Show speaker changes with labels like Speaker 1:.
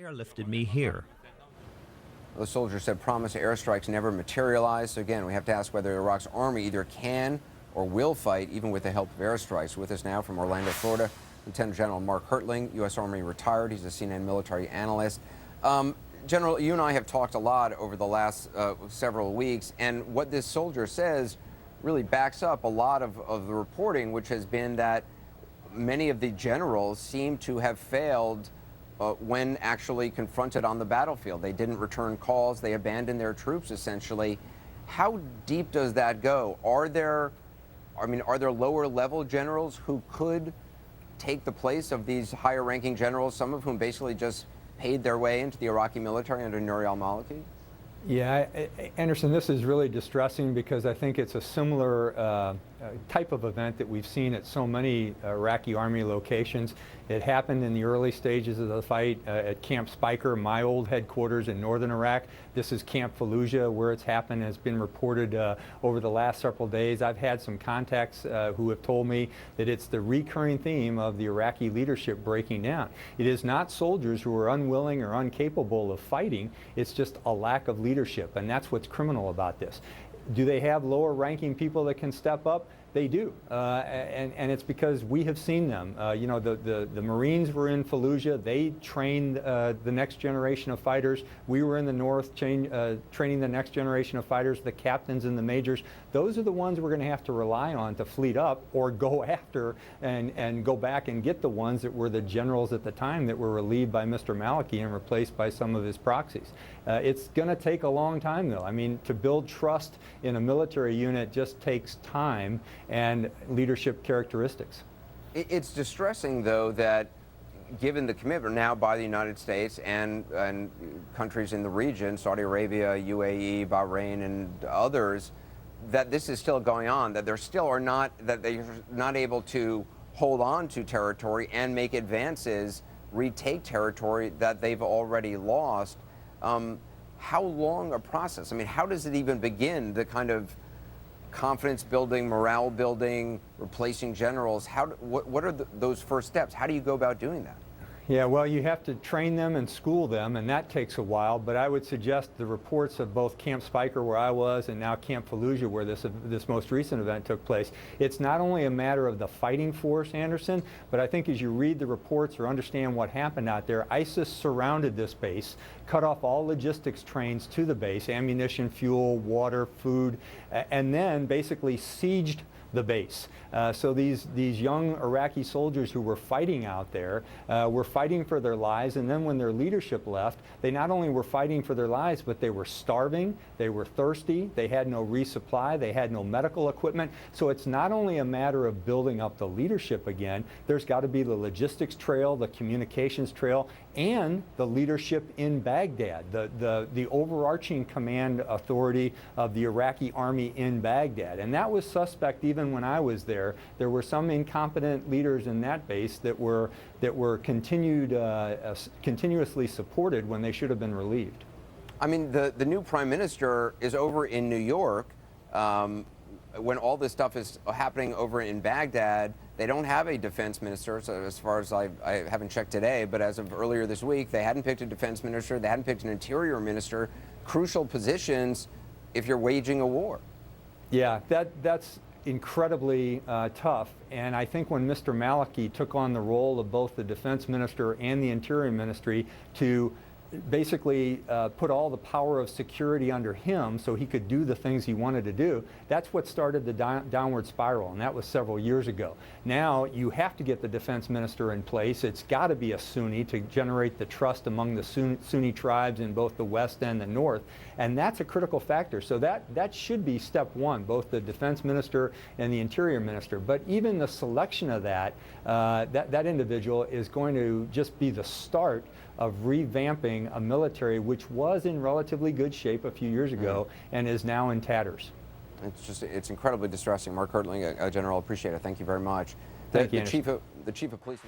Speaker 1: airlifted me here.
Speaker 2: The soldier said promised airstrikes never materialized. So again, we have to ask whether Iraq's army either can or will fight, even with the help of airstrikes. With us now from Orlando, Florida, Lieutenant General Mark Hertling, U.S. Army retired. He's a CNN military analyst. General, you and I have talked a lot over the last several weeks, and what this soldier says really backs up a lot of the reporting, which has been that many of the generals seem to have failed when actually confronted on the battlefield. They didn't return calls. They abandoned their troops, essentially. How deep does that go? Are there lower level generals who could take the place of these higher ranking generals, some of whom basically just paid their way into the Iraqi military under Nouri al-Maliki?
Speaker 3: Yeah, Anderson, this is really distressing because I think it's a similar type of event that we've seen at so many Iraqi army locations. It happened in the early stages of the fight at Camp Speicher, my old headquarters in northern Iraq. This is Camp Fallujah, where it's happened. Has been reported over the last several days. I've had some contacts who have told me that it's the recurring theme of the Iraqi leadership breaking down. It is not soldiers who are unwilling or incapable of fighting. It's just a lack of leadership, and that's what's criminal about this. Do they have lower ranking people that can step up? They do, and it's because we have seen them. You know, the Marines were in Fallujah. They trained the next generation of fighters. We were in the north training the next generation of fighters, the captains and the majors. Those are the ones we're going to have to rely on to fleet up or go after and go back and get the ones that were the generals at the time that were relieved by Mr. Maliki and replaced by some of his proxies. It's going to take a long time, though. I mean, to build trust in a military unit just takes time and leadership characteristics.
Speaker 2: It's distressing, though, that given the commitment now by the United States and countries in the region, Saudi Arabia, UAE, Bahrain, and others, that this is still going on, that they're not able to hold on to territory and make advances, retake territory that they've already lost. How long a process? I mean, how does it even begin, the kind of confidence building, morale building, replacing generals? What are those first steps? How do you go about doing that?
Speaker 3: Yeah, well, you have to train them and school them, and that takes a while. But I would suggest the reports of both Camp Speicher, where I was, and now Camp Fallujah, where this most recent event took place. It's not only a matter of the fighting force, Anderson, but I think as you read the reports or understand what happened out there, ISIS surrounded this base, cut off all logistics trains to the base, ammunition, fuel, water, food, and then basically sieged the base. So these young Iraqi soldiers who were fighting out there were fighting for their lives, and then when their leadership left, they not only were fighting for their lives, but they were starving, they were thirsty, they had no resupply, they had no medical equipment. So it's not only a matter of building up the leadership again, there's got to be the logistics trail, the communications trail, and the leadership in Baghdad, the overarching command authority of the Iraqi army in Baghdad. And that was suspect even when I was there. There were some incompetent leaders in that base that were continuously supported when they should have been relieved.
Speaker 2: I mean, the new prime minister is over in New York. When all this stuff is happening over in Baghdad, they don't have a defense minister, so as far as I haven't checked today, but as of earlier this week, they hadn't picked a defense minister, they hadn't picked an interior minister, crucial positions if you're waging a war.
Speaker 3: Yeah, that's incredibly tough, and I think when Mr. Maliki took on the role of both the defense minister and the interior ministry to basically put all the power of security under him so he could do the things he wanted to do, that's what started the downward spiral, and that was several years ago. Now you have to get the defense minister in place. It's got to be a Sunni to generate the trust among the Sunni tribes in both the west and the north, and that's a critical factor. So that should be step one, both the defense minister and the interior minister. But even the selection of that individual is going to just be the start of revamping a military which was in relatively good shape a few years ago and is now in tatters.
Speaker 2: It's incredibly distressing. Mark Hertling, General, appreciate it. Thank you very much.
Speaker 3: Thank you,
Speaker 2: the chief of police.